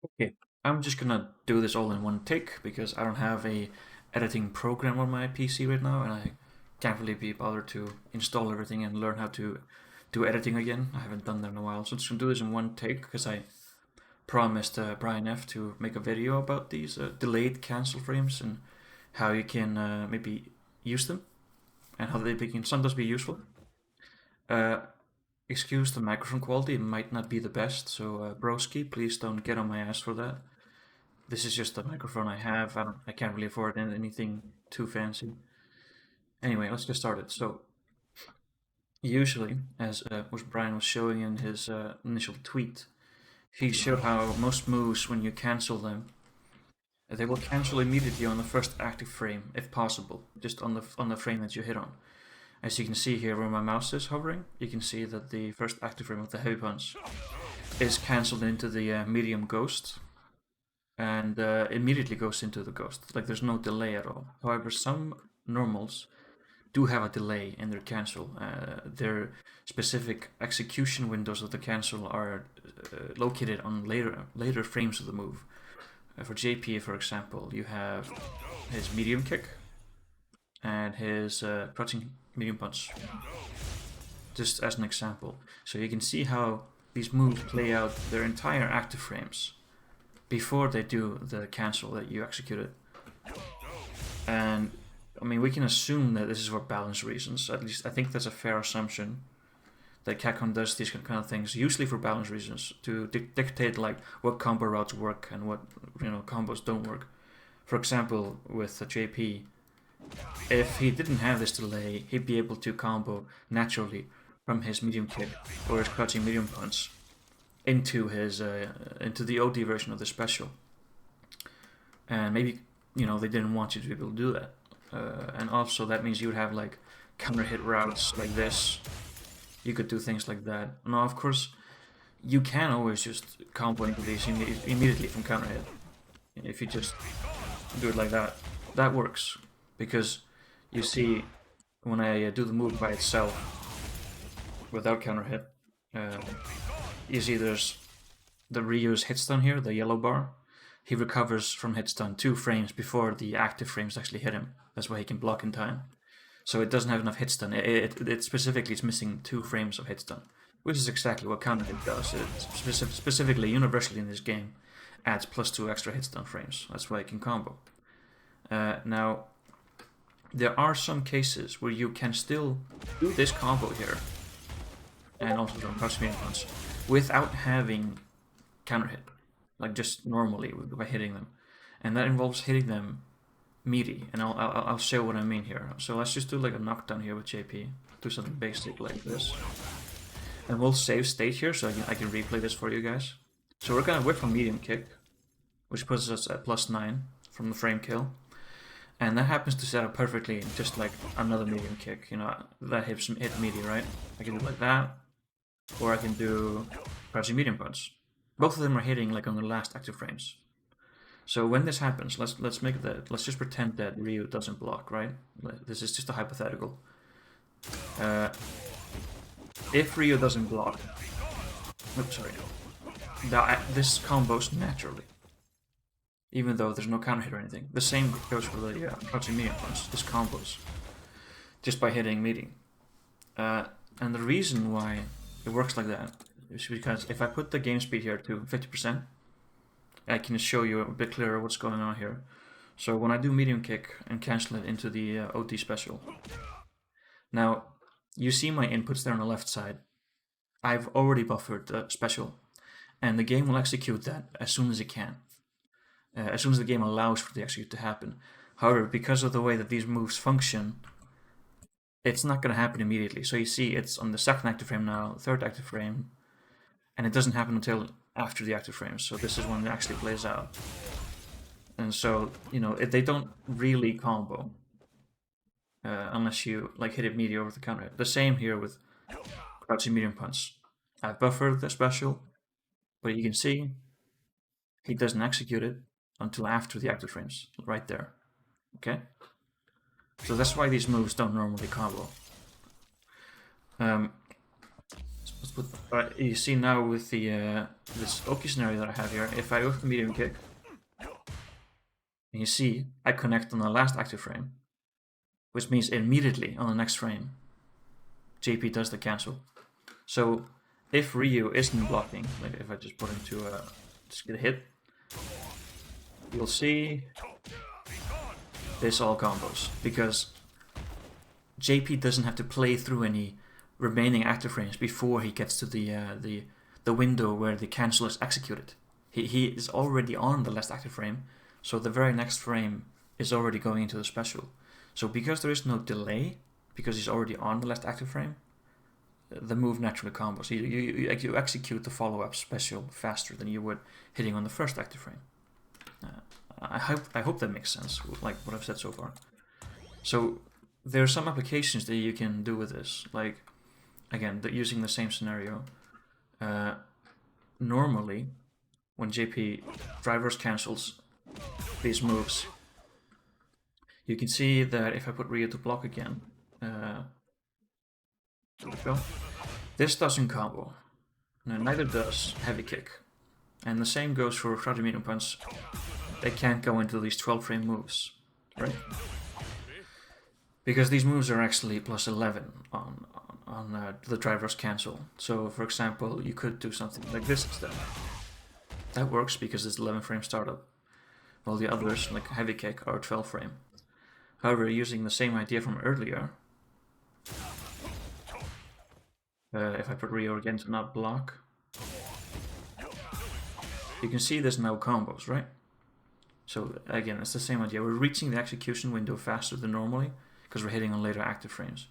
Okay, I'm just gonna do this all in one take because I don't have a editing program on my PC right now, and I can't really be bothered to install everything and learn how to do editing again. I haven't done that in a while, so I'm just gonna do this in one take because I promised Brian F to make a video about these delayed cancel frames and how you can maybe use them and how they can sometimes be useful. Uh, Excuse the microphone quality; it might not be the best, so broski, please don't get on my ass for that. This is just the microphone I have. I can't really afford anything too fancy. Anyway, let's get started. So usually, as Brian was showing in his initial tweet, he showed how most moves, when you cancel them, they will cancel immediately on the first active frame, if possible, just on the frame that you hit on. As you can see here, where my mouse is hovering, you can see that the first active frame of the heavy punch is cancelled into the medium ghost, and immediately goes into the ghost. Like there's no delay at all. However, some normals do have a delay in their cancel. Their specific execution windows of the cancel are located on later frames of the move. For JP, for example, you have his medium kick and his crouching medium punch, just as an example. So you can see how these moves play out their entire active frames before they do the cancel that you executed. And I mean, we can assume that this is for balance reasons. At least I think that's a fair assumption. That Capcom does these kind of things usually for balance reasons to dictate like what combo routes work and what combos don't work. For example, with JP, if he didn't have this delay, he'd be able to combo naturally from his medium kick or his crouching medium punch into his into the OD version of the special. And maybe they didn't want you to be able to do that. And also that means you would have like counter hit routes like this. You could do things like that. Now, of course, you can always just combo into these immediately from counter hit. If you just do it like that, that works. Because you see, when I do the move by itself, without counter hit, you see there's the Ryu's hit stun here, the yellow bar. He recovers from hit stun 2 frames before the active frames actually hit him. That's why he can block in time. So it doesn't have enough hit stun. It specifically is missing 2 frames of hit stun, which is exactly what counter hit does. It specifically, universally in this game, adds +2 extra hit stun frames. That's why it can combo. Now, there are some cases where you can still do this combo here, and also don't crouch medium punch, without having counter hit, like just normally by hitting them, and that involves hitting them meaty, and I'll show what I mean here. So let's just do like a knockdown here with JP. Do something basic like this, and we'll save state here so I can replay this for you guys. So we're gonna whip a medium kick, which puts us at +9 from the frame kill, and that happens to set up perfectly, just like another medium kick. That hit meaty, right? I can do like that, or I can do crouching medium punch. Both of them are hitting like on the last active frames. So when this happens, let's just pretend that Ryu doesn't block, right? This is just a hypothetical. If Ryu doesn't block, oops, sorry, this combos naturally, even though there's no counter hit or anything. The same goes for the crouching medium punch. This combos just by hitting meaty. And the reason why it works like that is because if I put the game speed here to 50%, I can show you a bit clearer what's going on here. So when I do medium kick and cancel it into the OT special, now you see my inputs there on the left side. I've already buffered the special, and the game will execute that as soon as it can, as soon as the game allows for the execute to happen. However, because of the way that these moves function, it's not going to happen immediately. So you see it's on the second active frame now, third active frame, and it doesn't happen until after the active frames. So this is when it actually plays out. And so, they don't really combo unless you like hit it meaty over the counter. The same here with crouching medium punch. I've buffered the special, but you can see he doesn't execute it until after the active frames, right there. Okay? So that's why these moves don't normally combo. let's put. You see now with the this Oki scenario that I have here, if I go for the medium kick, and you see I connect on the last active frame, which means immediately on the next frame, JP does the cancel. So if Ryu isn't blocking, like if I just put him to just get a hit, you'll see this all combos, because JP doesn't have to play through any remaining active frames before he gets to the window where the cancel is executed. He is already on the last active frame, so the very next frame is already going into the special. So because there is no delay, because he's already on the last active frame, the move naturally combos. You execute the follow-up special faster than you would hitting on the first active frame. I hope that makes sense, like what I've said so far. So there are some applications that you can do with this, like again using the same scenario. Normally, when JP drivers cancels these moves, you can see that if I put Ryu to block again, there we go. This doesn't combo. No, neither does heavy kick. And the same goes for crouching medium punch. They can't go into these 12 frame moves, right? Because these moves are actually plus 11 on the driver's cancel. So for example, you could do something like this instead. That works because it's 11 frame startup, while the others, like heavy kick, are 12 frame. However, using the same idea from earlier, if I put Ryu again to not block, you can see there's no combos, right? So again, it's the same idea. We're reaching the execution window faster than normally because we're hitting on later active frames.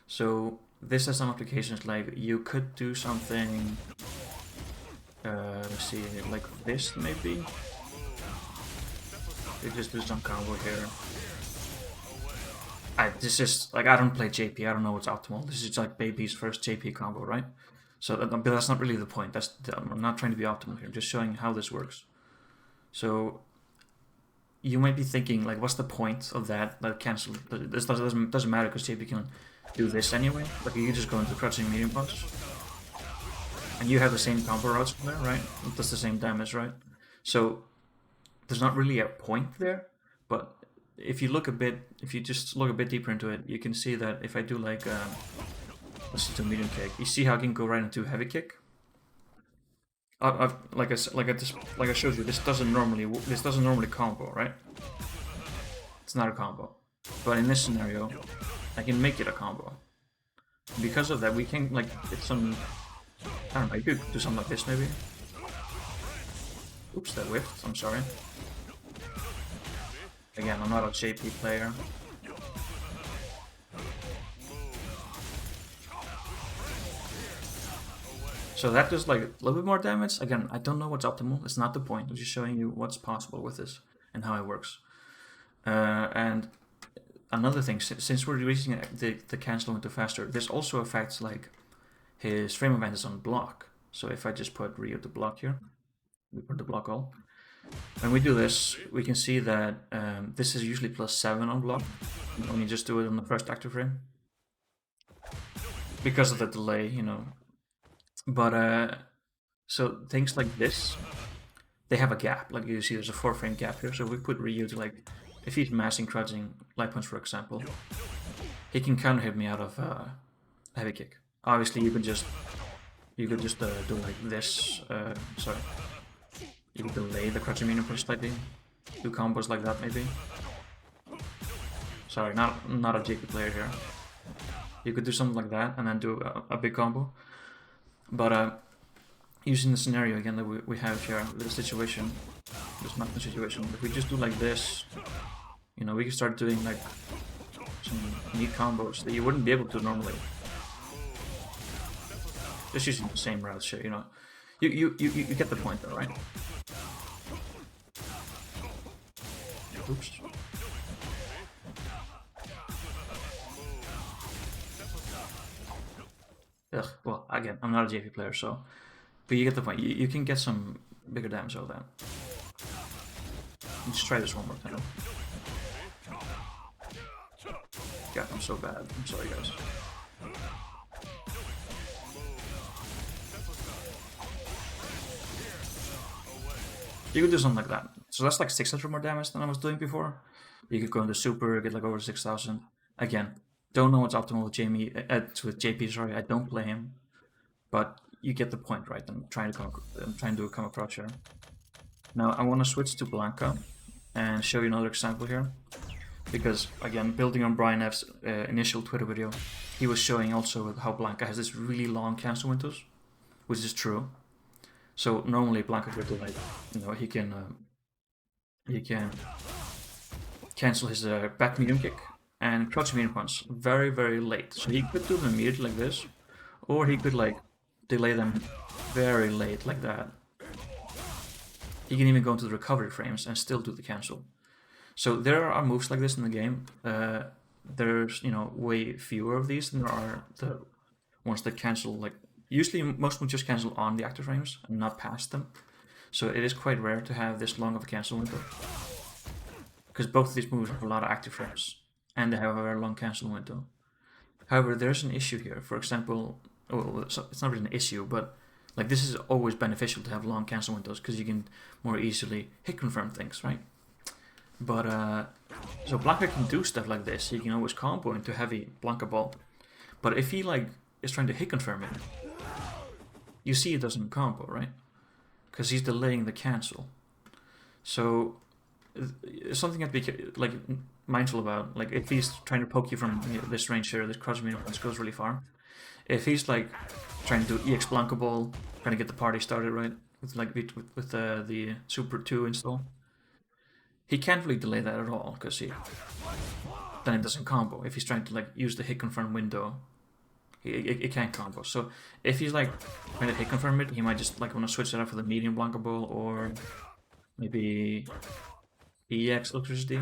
So this has some applications, like you could do something, let's see, like this maybe. You just do some combo here. This is like, I don't play JP, I don't know what's optimal. This is like Baby's first JP combo, right? So but that's not really the point. I'm not trying to be optimal here. I'm just showing how this works. So you might be thinking, like, what's the point of that cancel? This doesn't matter because JP can do this anyway. Like, you just go into crouching medium punch, and you have the same combo routes from there, right? It does the same damage, right? So there's not really a point there, but if you just look a bit deeper into it, you can see that if I do like let's do medium kick, you see how I can go right into heavy kick. Like I showed you, this doesn't normally combo, right? It's not a combo, but in this scenario, I can make it a combo. Because of that, we can like get some. I don't know. You could do something like this maybe. Oops, that whiffed. I'm sorry. Again, I'm not a JP player. So that does like a little bit more damage. Again, I don't know what's optimal. It's not the point. I'm just showing you what's possible with this and how it works. And another thing, since we're releasing the cancel window faster, this also affects like his frame event is on block. So if I just put Ryu to block here, we put the block all. When we do this, we can see that this is usually +7 on block when you just do it on the first active frame. Because of the delay, you know. But so things like this, they have a gap. Like you see, there's a 4 frame gap here. So if we put Ryu to like, if he's massing crouching light punch, for example, he can counter hit me out of heavy kick. Obviously, you could just do like this. Sorry, you could delay the crouching medium punch slightly. Do combos like that maybe. Sorry, not a JP player here. You could do something like that and then do a big combo. But using the scenario again that we have here, the situation, this not the situation, if we just do like this, you know, we can start doing like some neat combos that you wouldn't be able to normally. Just using the same routes here, you know. You get the point though, right? Oops. Ugh, well, again, I'm not a JP player, so... But you get the point. You can get some bigger damage out of that. Let's try this one more time. God, I'm so bad. I'm sorry, guys. You could do something like that. So that's like 600 more damage than I was doing before. You could go into super, get like over 6,000. Again, don't know what's optimal with with JP. Sorry, I don't play him, but you get the point, right? I'm trying to come across here. Now I want to switch to Blanca and show you another example here, because again, building on Brian F's initial Twitter video, he was showing also how Blanca has this really long cancel windows, which is true. So normally Blanca could do like, he can cancel his back medium kick and crouch medium punch very, very late. So he could do them immediately like this, or he could like delay them very late like that. He can even go into the recovery frames and still do the cancel. So there are moves like this in the game. There's way fewer of these than there are the ones that cancel. Like usually most will just cancel on the active frames and not past them. So it is quite rare to have this long of a cancel window, because both of these moves have a lot of active frames and they have a very long cancel window. However, there's an issue here. For example, it's not really an issue, but like this is always beneficial to have long cancel windows because you can more easily hit confirm things, right? But so Blanca can do stuff like this. He can always combo into heavy Blanca ball. But if he like is trying to hit confirm it, you see it doesn't combo, right? Because he's delaying the cancel. So something you have to be like mindful about. Like if he's trying to poke you from this range here, this crouch medium punch goes really far. If he's like trying to do EX Blanca ball, trying to get the party started, right, with the Super 2 install, he can't really delay that at all because then it doesn't combo. If he's trying to like use the hit confirm window, it can't combo. So if he's like trying to hit confirm it, he might just like want to switch it up for the medium Blanca ball or maybe EX electricity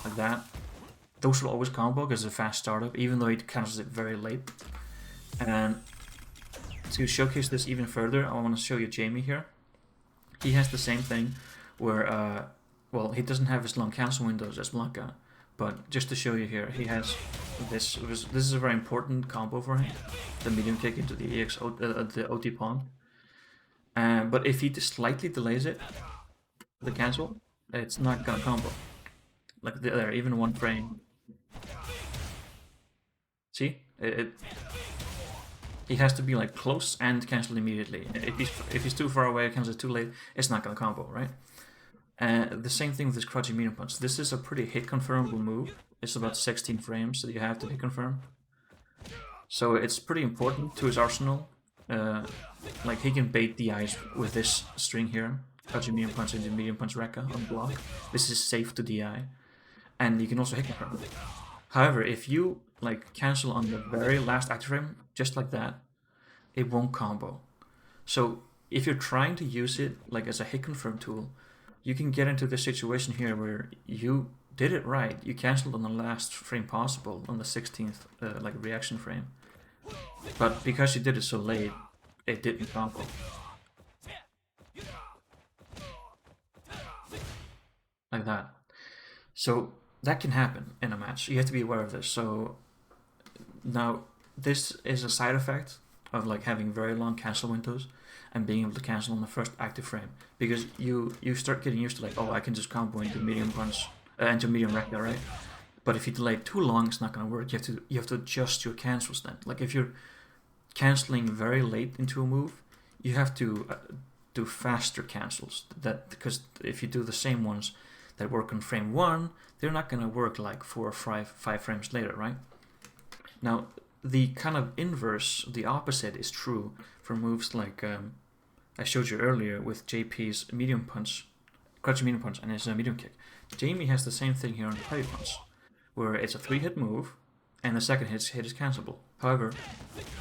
like that. Those will always combo because it's a fast startup, even though it cancels it very late. And to showcase this even further, I want to show you Jamie here. He has the same thing where, well, he doesn't have as long cancel windows as Blanca, but just to show you here, he has this. This is a very important combo for him, the medium kick into the the OT pawn. But if he slightly delays it, the cancel, it's not gonna combo. Like there, even one frame. See, he has to be like close and cancel immediately. If he's too far away, cancels too late, it's not gonna combo, right? The same thing with this crouching medium punch. This is a pretty hit confirmable move. It's about 16 frames that you have to hit confirm. So it's pretty important to his arsenal. Like he can bait DIs with this string here. Crouching medium punch into medium punch Rekka on block. This is safe to DI. And you can also hit confirm. However, if you like cancel on the very last active frame, just like that, it won't combo. So if you're trying to use it like as a hit confirm tool, you can get into this situation here where you did it right. You canceled on the last frame possible, on the 16th like reaction frame. But because you did it so late, it didn't combo. Like that. So that can happen in a match. You have to be aware of this. So now this is a side effect of like having very long cancel windows and being able to cancel on the first active frame, because you start getting used to like, oh, I can just combo into medium punch, into medium Rekka, right? But if you delay it too long, it's not going to work. You have to adjust your cancels then. Like if you're canceling very late into a move, you have to do faster cancels. Because if you do the same ones that work on frame 1, they're not going to work like 4 or 5 frames later, right? Now, the kind of inverse, the opposite is true for moves like I showed you earlier with JP's medium punch, crouching medium punch, and his medium kick. Jamie has the same thing here on the heavy punch, where it's a 3-hit move, and the second hit is cancelable. However,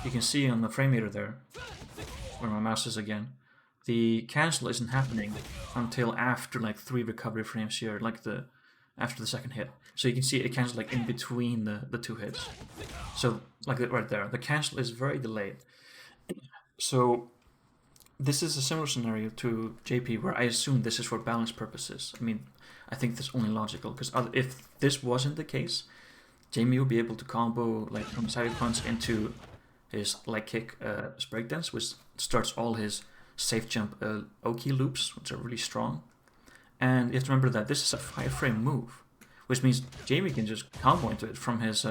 you can see on the frame meter there, where my mouse is again, the cancel isn't happening until after like 3 recovery frames here, like after the second hit. So you can see it cancels like in between the 2 hits. So like right there, the cancel is very delayed. So this is a similar scenario to JP, where I assume this is for balance purposes. I mean, I think that's only logical, because if this wasn't the case, Jamie will be able to combo like from side punch into his light kick breakdance, which starts all his safe jump Oki loops, which are really strong. And you have to remember that this is a 5-frame move, which means Jamie can just combo into it from his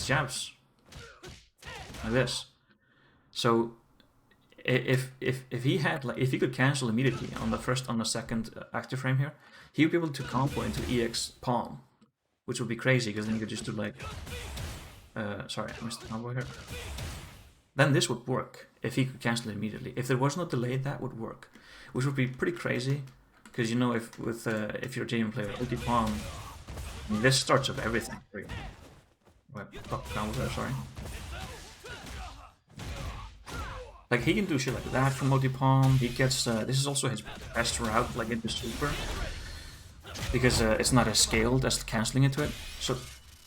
jabs, like this. So if he could cancel immediately on the second active frame here, he would be able to combo into EX palm, which would be crazy because then you could just do like, sorry, I missed the combo here. Then this would work if he could cancel it immediately. If there was no delay, that would work, which would be pretty crazy because you know if you're a Jamie player, ulti palm, I mean, this starts up everything for you. What combo there? Sorry. Like, he can do shit like that from ulti palm. He gets, this is also his best route, like into super. Because it's not as scaled as cancelling into it. So,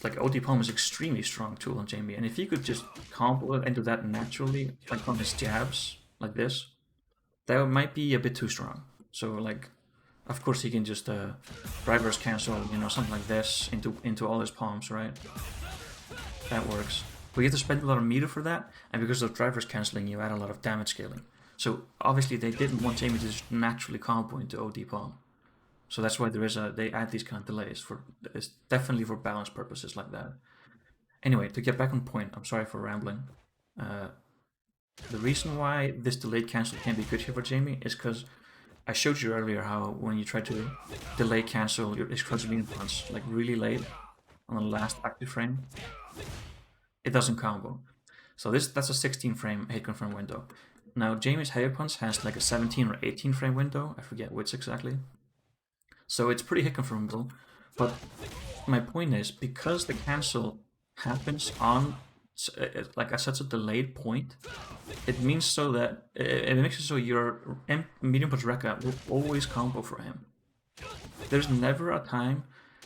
like, ulti palm is extremely strong tool on Jamie. And if he could just combo into that naturally, like on his jabs, like this, that might be a bit too strong. So, like, of course he can just reverse cancel, you know, something like this into all his palms, right? That works. But you have to spend a lot of meter for that, and because of drivers cancelling, you add a lot of damage scaling. So obviously they didn't want Jamie to just naturally combo into OD palm. So that's why they add these kind of delays it's definitely for balance purposes like that. Anyway, to get back on point, I'm sorry for rambling. The reason why this delayed cancel can be good here for Jamie is because I showed you earlier how when you try to delay cancel your explosive medium punch like really late on the last active frame, it doesn't combo. So that's a 16 frame hit confirm window. Now Jamie's heavy punch has like a 17 or 18 frame window, I forget which exactly. So it's pretty hit confirmable, but my point is, because the cancel happens on like at such a delayed point, it means so that it makes it so your medium punch Rekka will always combo for him. There's never a time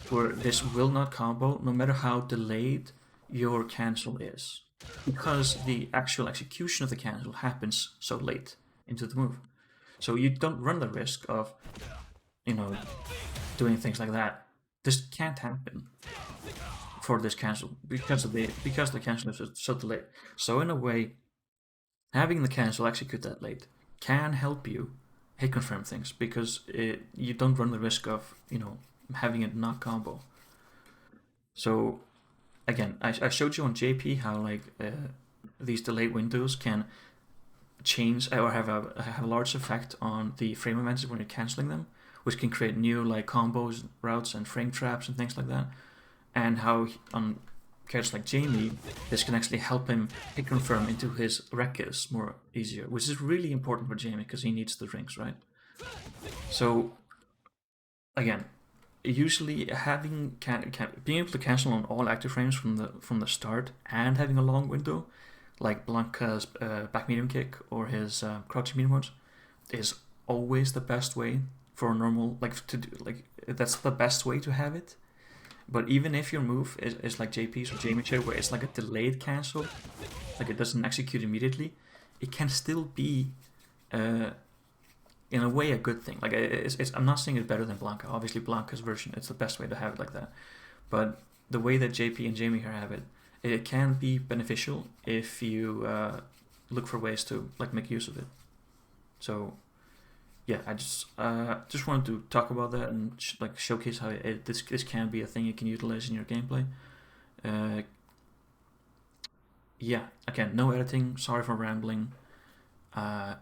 where this will not combo, no matter how delayed your cancel is, because the actual execution of the cancel happens so late into the move. So you don't run the risk of, you know, doing things like that. This can't happen for this cancel because the cancel is so delayed. So in a way, having the cancel execute that late can help you hit confirm things, because you don't run the risk of, you know, having it not combo. So again, I showed you on JP how like these delayed windows can change or have a large effect on the frame events when you're canceling them, which can create new like combos, routes, and frame traps and things like that. And how on characters like Jamie, this can actually help him hit confirm into his Rekkas more easier, which is really important for Jamie because he needs the rings, right? So again, usually having being able to cancel on all active frames from the start and having a long window, like Blanca's back medium kick or his crouching medium punch, is always the best way for a normal that's the best way to have it. But even if your move is like JP's or Jamie Chair, where it's like a delayed cancel, like it doesn't execute immediately, it can still be in a way a good thing. Like I'm not saying it's better than Blanca. Obviously Blanca's version, it's the best way to have it like that. But the way that JP and Jamie here have it, it can be beneficial if you look for ways to like make use of it. So yeah, I just wanted to talk about that and like showcase how this can be a thing you can utilize in your gameplay. Yeah, again, no editing. Sorry for rambling. I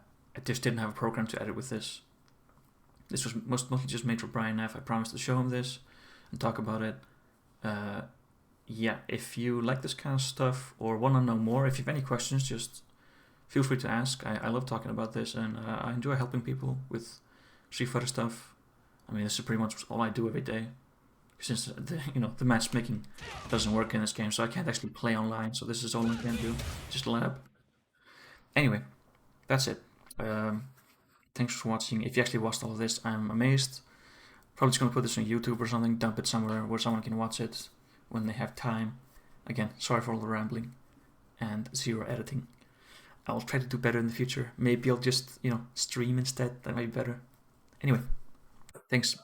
just didn't have a program to edit with this. This was mostly just made for Brian F. I promised to show him this and talk about it. Yeah, if you like this kind of stuff or want to know more, if you have any questions, just feel free to ask. I love talking about this, and I enjoy helping people with Street Fighter stuff. I mean, this is pretty much all I do every day, since the matchmaking doesn't work in this game, so I can't actually play online. So this is all I can do, just lab. Anyway, that's it. Thanks for watching. If you actually watched all of this, I'm amazed. Probably just gonna put this on YouTube or something, dump it somewhere where someone can watch it when they have time. Again, sorry for all the rambling and zero editing. I'll try to do better in the future. Maybe I'll just, stream instead. That might be better. Anyway, thanks.